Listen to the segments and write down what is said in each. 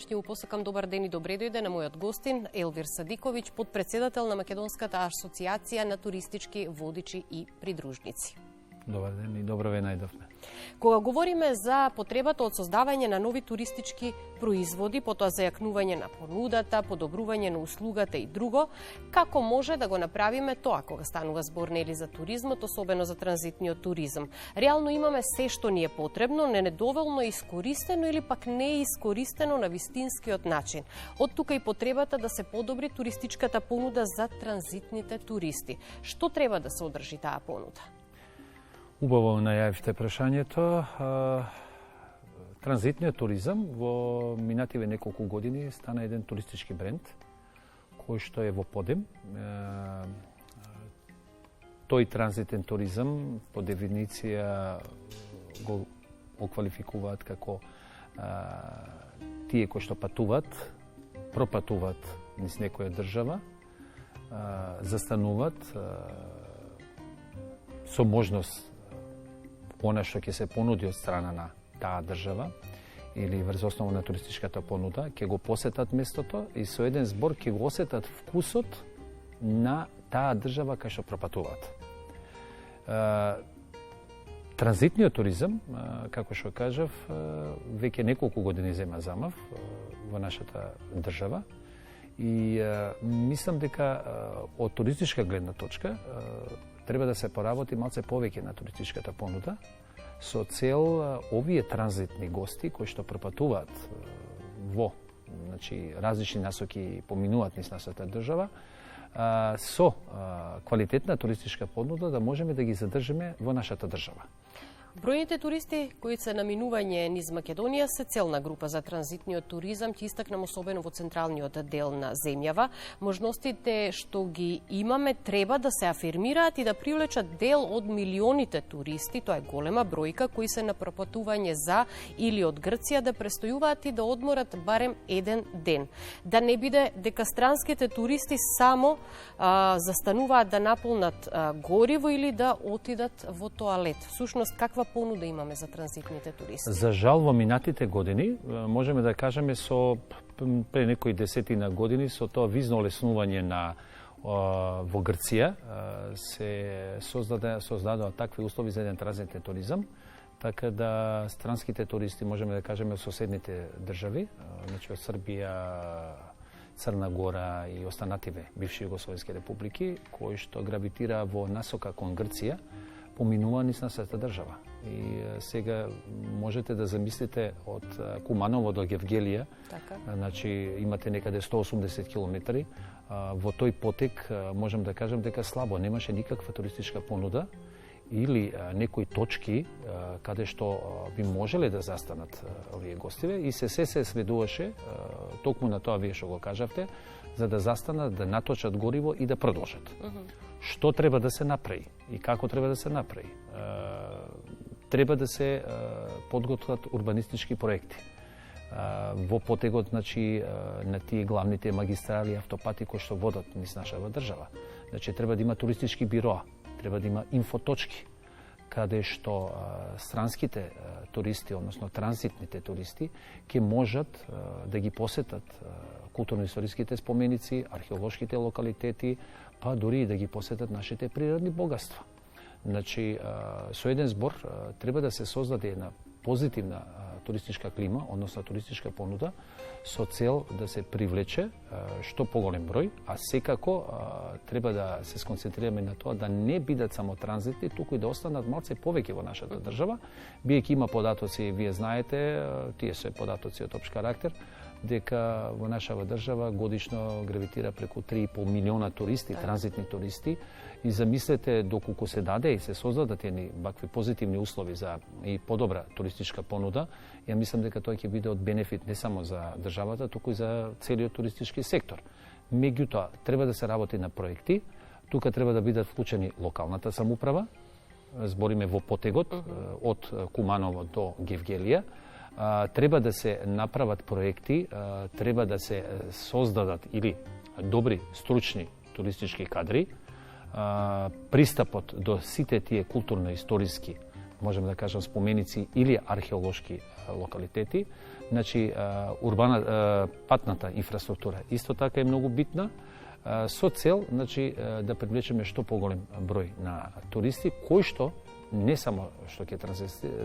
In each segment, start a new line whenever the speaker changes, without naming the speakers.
Ще му посакам добар ден и добре дојде на мојот гостин Елвир Садиковиќ, подпредседател на Македонската асоциација на туристички водичи и придружници.
Добар ден и добро ве најдовме.
Кога говориме за потребата од создавање на нови туристички производи, потоа зајакнување на понудата, подобрување на услугата и друго, како може да го направиме тоа кога станува збор нели за туризмот, особено за транзитниот туризам? Реално имаме се што ни е потребно, не недоволно искористено или пак не искористено на вистинскиот начин. Од тука и потребата да се подобри туристичката понуда за транзитните туристи. Што треба да се одржи таа понуда?
Убаво најавивте прашањето. Транзитниот туризам во минативе неколку години стана еден туристички бренд кој што е во подем. Тој транзитен туризам по дефиниција го оквалификуваат како тие кои што патуваат, пропатуваат низ некоја држава, застануваат со можност она што ќе се понуди од страна на таа држава или врз основа на туристичката понуда, ќе го посетат местото и со еден збор ќе го осетат вкусот на таа држава кај што пропатуваат. Транзитниот туризам, како што кажав, веќе неколку години зема замав во нашата држава и мислам дека од туристичка гледна точка треба да се поработи малце повеќе на туристичката понуда со цел овие транзитни гости кои што пропатуваат во различни насоки и поминуваат низ нашата држава со квалитетна туристичка понуда да можеме да ги задржиме во нашата држава.
Бројните туристи кои се на минување низ Македонија се целна група за транзитниот туризам, ќе истакнам особено во централниот дел на земјава. Можностите што ги имаме треба да се афирмираат и да привлечат дел од милионите туристи, тоа е голема бројка, кои се на пропатување за или од Грција да престојуваат и да одморат барем еден ден. Да не биде дека странските туристи само застануваат да наполнат гориво или да отидат во тоалет. Всушност, каква понуда имаме за транзитните туристи?
За жал, во минатите години, можеме да кажеме со пре некои десетина години, со тоа визно олеснување во Грција, се создадоа такви услови за еден транзитен туризам, така да странските туристи, можеме да кажеме, од соседните држави, значи од Србија, Црна Гора и останативе бивши југословенски републики, кои што гравитира во насока кон Грција, поминува низ нашата држава. И сега можете да замислите од Куманово до Гевгелија, значи имате некаде 180 километри, во тој потек можем да кажем дека слабо, немаше никаква туристичка понуда или некои точки каде што би можеле да застанат овие гостиве и се сведуваше токму на тоа вие што го кажавте, за да застанат, да наточат гориво и да продолжат. Што треба да се направи и како треба да се направи? Треба да се подготват урбанистички проекти во потегот, значи, на тие главните магистрали, автопати кои што водат низ нашава држава. Значи, треба да има туристички бироа, треба да има инфоточки, каде што странските туристи, односно транзитните туристи, ќе можат да ги посетат културно-историските споменици, археолошките локалитети, па дури и да ги посетат нашите природни богатства. Значи, со еден збор треба да се создаде една позитивна туристичка клима, односно туристичка понуда, со цел да се привлече што поголем број, а секако треба да се сконцентрираме на тоа да не бидат само транзитни, туку и да останат малце повеќе во нашата држава, биејќи има податоци, вие знаете, тие се податоци од општ карактер, дека во нашава држава годишно гравитира преку 3,5 милиона туристи, транзитни туристи, и замислете доколку се даде и се создадат едни вакви позитивни услови за и подобра туристичка понуда, ја мислам дека тоа ќе биде од бенефит не само за државата, туку и за целиот туристички сектор. Меѓутоа, треба да се работи на проекти, тука треба да бидат вклучени локалната самоуправа, збориме во потегот од Куманово до Гевгелија, треба да се направат проекти, треба да се создадат или добри стручни туристички кадри, пристапот до сите тие културно-историски можеме да кажем, споменици или археолошки локалитети. Значи, патната инфраструктура исто така е многу битна, со цел, значи, да привлечеме што поголем број на туристи, кои што не само што ќе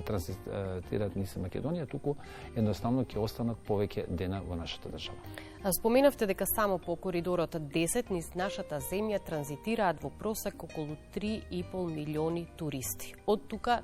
транзитираат низ Македонија, туку едноставно ќе останат повеќе дена во нашата држава.
Споменавте дека само по коридорот 10 низ нашата земја транзитираат во просек околу 3,5 милиони туристи. Од тука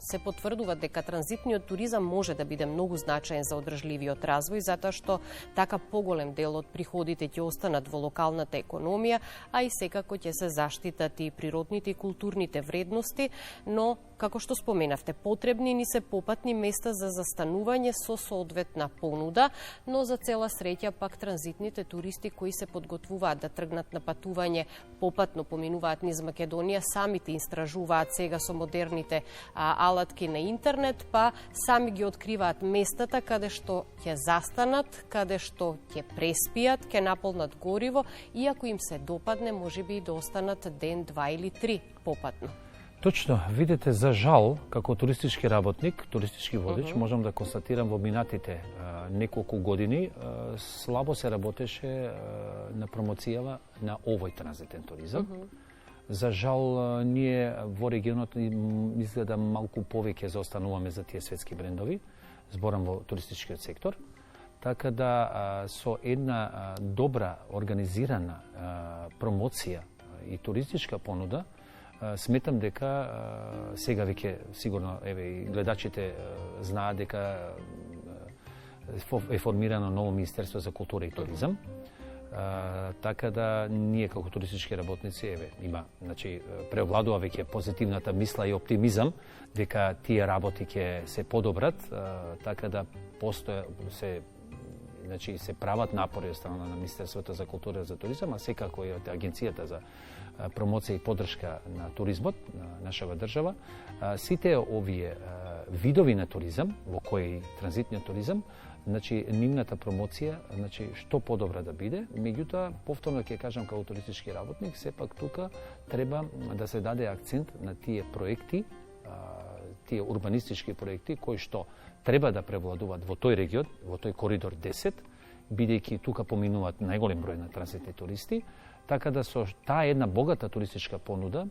се потврдува дека транзитниот туризам може да биде многу значаен за одржливиот развој, затоа што така поголем дел од приходите ќе останат во локалната економија, а и секако ќе се заштитат и природните и културните вредности, но како што споменавте, потребни ни се попатни места за застанување со соодветна понуда, но за цела среќа пак транзитните туристи кои се подготвуваат да тргнат на патување попатно поминуваат низ Македонија, самите истражуваат сега со модерните алатки на интернет, па сами ги откриваат местата каде што ќе застанат, каде што ќе преспијат, ќе наполнат гориво и ако им се допадне, можеби и да останат ден, 2 или 3 попатно.
Точно, видите, за жал, како туристички работник, туристички водич, можам да констатирам во минатите неколку години слабо се работеше на промоцијава на овој транзитен туризам. За жал, ние во регионот изгледа малку повеќе заостануваме за тие светски брендови, зборам во туристичкиот сектор, така да со една добра организирана промоција и туристичка понуда, сметам дека сега веќе сигурно и гледачите знаат дека е формирано ново Министерство за култура и туризам. Така да ние како туристички работници има, значи преовладува веќе позитивната мисла и оптимизам дека тие работи ќе се подобрат, така да се прават напори од страна на Министерството за култура и за туризам, а секако и од Агенцијата за промоција и поддршка на туризмот на нашава држава. Сите овие видови на туризам, во кои транзитниот туризам, значи нивната промоција, значи што подобра да биде, меѓутоа повторно ќе кажам како туристички работник, сепак тука треба да се даде акцент на тие проекти, тие урбанистички проекти кои што треба да превладуваат во тој регион, во тој коридор 10, бидејќи тука поминуваат најголем број на транзитни туристи, така да со таа една богата туристичка понуда,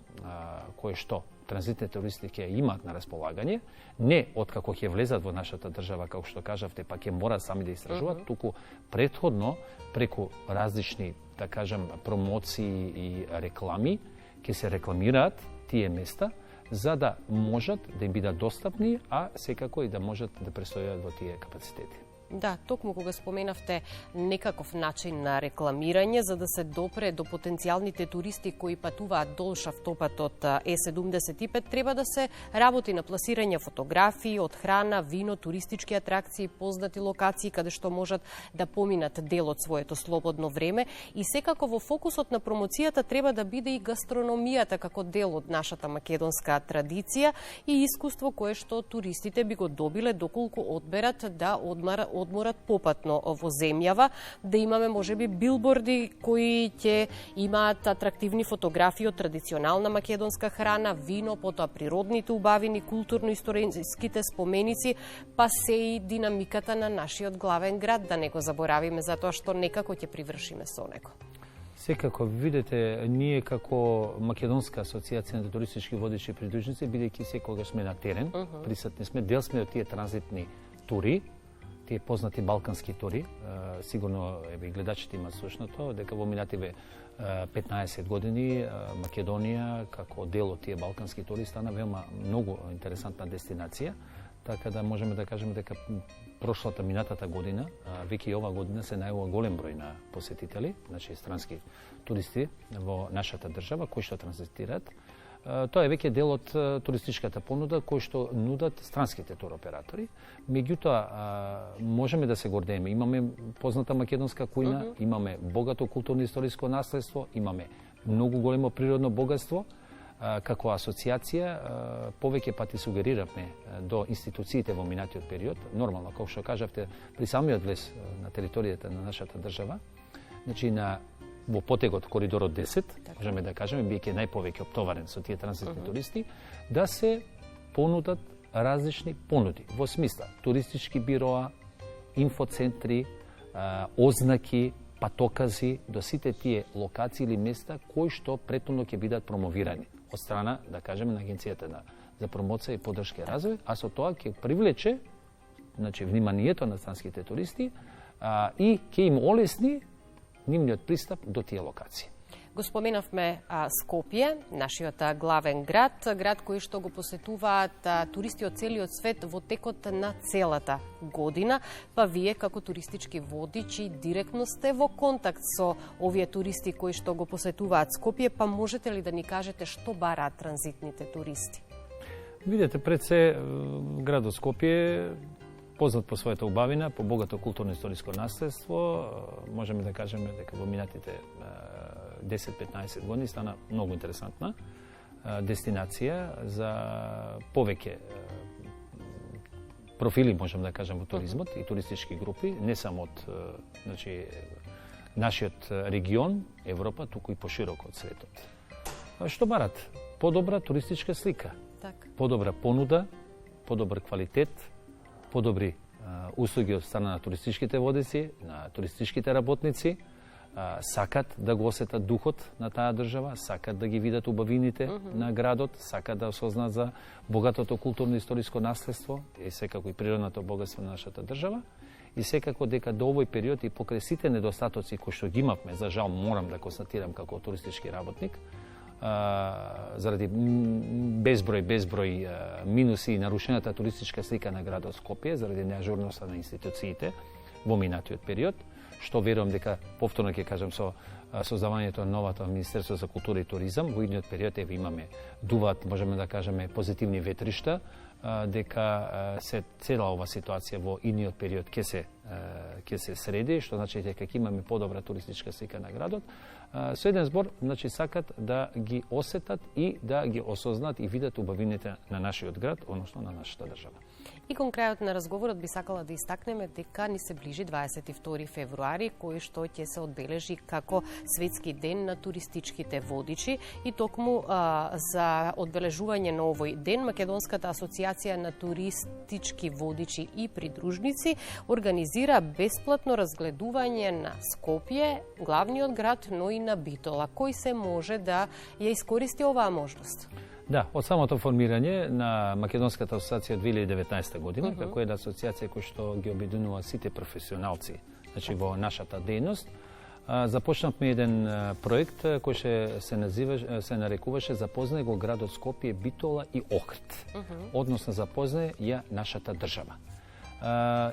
која што транзитни туристи ќе имаат на располагање, не откако ќе влезат во нашата држава, како што кажавте, па ќе мораат сами да истражуваат, туку претходно преку различни, да кажам, промоции и реклами, ќе се рекламираат тие места, за да можат да им бидат достапни, а секако и да можат да престојат во тие капацитети.
Да, токму кога споменавте некаков начин на рекламирање за да се допре до потенцијалните туристи кои патуваат долж автопатот Е75, треба да се работи на пласирање фотографии од храна, вино, туристички атракции, познати локации каде што можат да поминат дел од своето слободно време и секако во фокусот на промоцијата треба да биде и гастрономијата како дел од нашата македонска традиција и искуство кое што туристите би го добиле доколку одберат да одморат попатно во земјава, да имаме можеби билборди кои ќе имаат атрактивни фотографии од традиционална македонска храна, вино, потоа природните убавини, културно-историските споменици, па се и динамиката на нашиот главен град, да не го заборавиме затоа што некако ќе привршиме со него.
Секако, видите, ние како Македонска асоциација на туристички водичи и придружници, бидејќи секогаш сме на терен, присутни сме, дел сме од тие транзитни тури, тие познати балкански тури, сигурно гледачите имаат слушнато, дека во минативе 15 години Македонија како дел од тие балкански тури стана веoma многу интересантна дестинација, така да можеме да кажеме дека прошлата минатата година, веќе и ова година се најавува голем број на посетители, значи странски туристи во нашата држава кои што транзитираат. Тоа е веќе дел од туристичката понуда кој што нудат странските туроператори. Меѓутоа, можеме да се гордееме. Имаме позната македонска кујна, имаме богато културно-историско наследство, имаме многу големо природно богатство. Како асоциација, повеќе пати сугериравме до институциите во минатиот период. Нормално, како што кажавте, при самиот влез на територијата на нашата држава, значи во потегот коридорот 10, можеме да кажеме, биеќе најповеќе оптоварен со тие транзитни туристи, да се понудат различни понуди, во смисла туристички бироа, инфоцентри, ознаки, патокази до сите тие локации или места кои што претhodно ќе бидат промовирани од страна, да кажеме, на Агенцијата за промоција и поддршка и развој, а со тоа ќе привлече вниманието на странските туристи и ќе им олесни нивниот пристап до тие локации.
Го споменавме Скопје, нашиот главен град кој што го посетуваат туристи од целиот свет во текот на целата година, па вие како туристички водичи директно сте во контакт со овие туристи кои што го посетуваат Скопје, па можете ли да ни кажете што бараат транзитните туристи?
Видете, пред се градот Скопје познат по својата убавина, по богато културно-историско наследство, можеме да кажеме дека во минатите 10-15 години стана многу интересантна дестинација за повеќе профили, можем да кажем, во туризмот и туристички групи, не само од нашиот регион, Европа, туку и пошироко од светот. Што барат? Подобра туристичка слика, подобра понуда, подобар квалитет, подобри услуги од страна на туристичките водици, на туристичките работници, сакат да го осетат духот на таа држава, сакат да ги видат убавините на градот, сакат да осознаат за богатото културно-историско наследство и секако и природното богатство на нашата држава. И секако дека до овој период и покрај сите недостатоци кои што ги имавме, за жал морам да констатирам како туристички работник, заради безброј минуси и нарушената туристичка слика на градот Скопје, заради неажурноста на институциите во минатиот период, што верувам дека повторно ќе кажам со создавањето на новото Министерство за култура и туризам, во идниот период имаме дуваат, можеме да кажеме, позитивни ветришта, дека цела ова ситуација во идниот период ќе се среди, што значи дека ќе имаме подобра туристичка слика на градот. Со еден збор, значи сакат да ги осетат и да ги осознаат и видат убавините на нашиот град, односно на нашата држава.
И кон крајот на разговорот би сакала да истакнеме дека ни се ближи 22 февруари, кој што ќе се одбележи како Светски ден на туристичките водичи и токму за одбележување на овој ден Македонската асоциација на туристички водичи и придружници организира бесплатно разгледување на Скопје, главниот град, но и на Битола. Кој се може да ја искористи оваа можност?
Да, од самото формирање на Македонската асоциација 2019 година, како една асоциација која што ги обединува сите професионалци, значи во нашата дејност, започнавме еден проект кој се нарекуваше Запознај го градот Скопје, Битола и Охрид. Односно запознај ја нашата држава.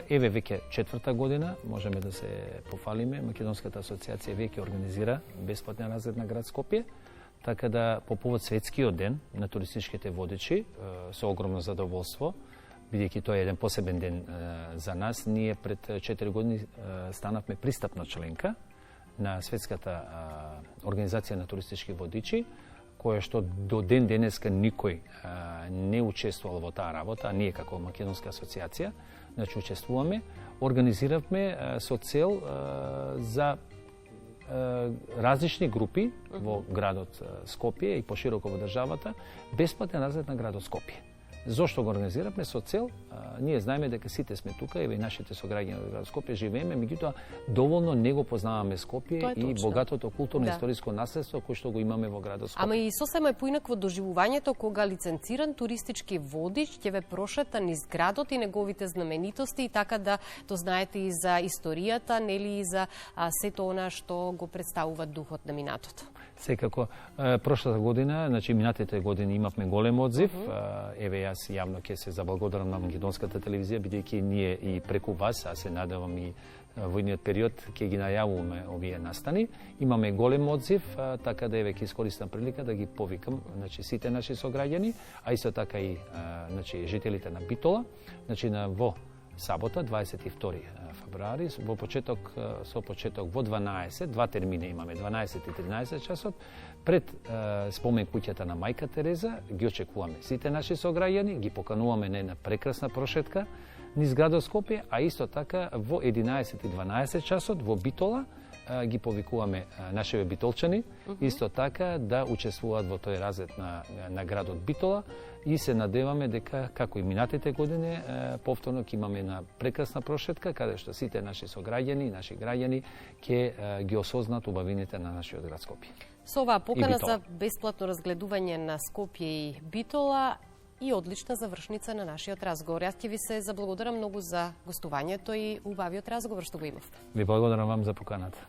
Еве веќе четврта година, можеме да се пофалиме, Македонската асоциација веќе организира бесплатен разглед на град Скопје, така да по повод Светскиот ден на туристичките водичи, со огромно задоволство, бидејќи тоа е еден посебен ден за нас, ние пред 4 години станавме пристапна членка на Светската организација на туристички водичи, која што до ден денеска никој не учествувал во таа работа, а ние како Македонска асоциација, значи учествуваме, организиравме со цел за различни групи во градот Скопје и пошироко во државата, бесплатен разглед на градот Скопје. Зошто го организиравме? Со цел, ние знаеме дека сите сме тука, еве и нашите сограѓани во градот Скопје живееме, меѓутоа доволно не го познаваме Скопје и богатото културно-историско наследство кој што го имаме во градот Скопје.
Ама и сосема е поинакво доживувањето кога лиценциран туристички водич ќе ве прошета низ градот и неговите знаменитости и така да знаете и за историјата, нели и за сето она што го представува духот на минатото.
Секако, прошлата година, значи минатите години имавме голем одзив. Еве јас јавно ќе се заблагодарам на Македонската телевизија, бидејќи ние и преку вас, а се надевам и во идниот период ќе ги најавуваме овие настани. Имаме голем одзив, така да еве ќе искористам прилика да ги повикам, значи сите наши сограѓани, а исто така и значи жителите на Битола, значи во сабота 22 февруари со почеток во 12, два термина имаме, 12 и 13 часот, пред спомен куќата на Мајка Тереза ги очекуваме сите наши сограѓани, ги покануваме на една прекрасна прошетка низ градот Скопје, а исто така во 11 и 12 часот во Битола ги повикуваме нашите битолчани, исто така да учествуваат во тој разред на градот Битола и се надеваме дека, како и минатите години, повторно ќе имаме една прекрасна прошетка, каде што сите наши сограѓани, наши граѓани ќе ги осознаат убавините на нашиот град Скопје.
Со оваа покана за бесплатно разгледување на Скопје и Битола и одлична завршница на нашиот разговор. Јас ќе ви се заблагодарам многу за гостувањето и убавиот разговор што го имавте.
Ви благодарам вам за поканата.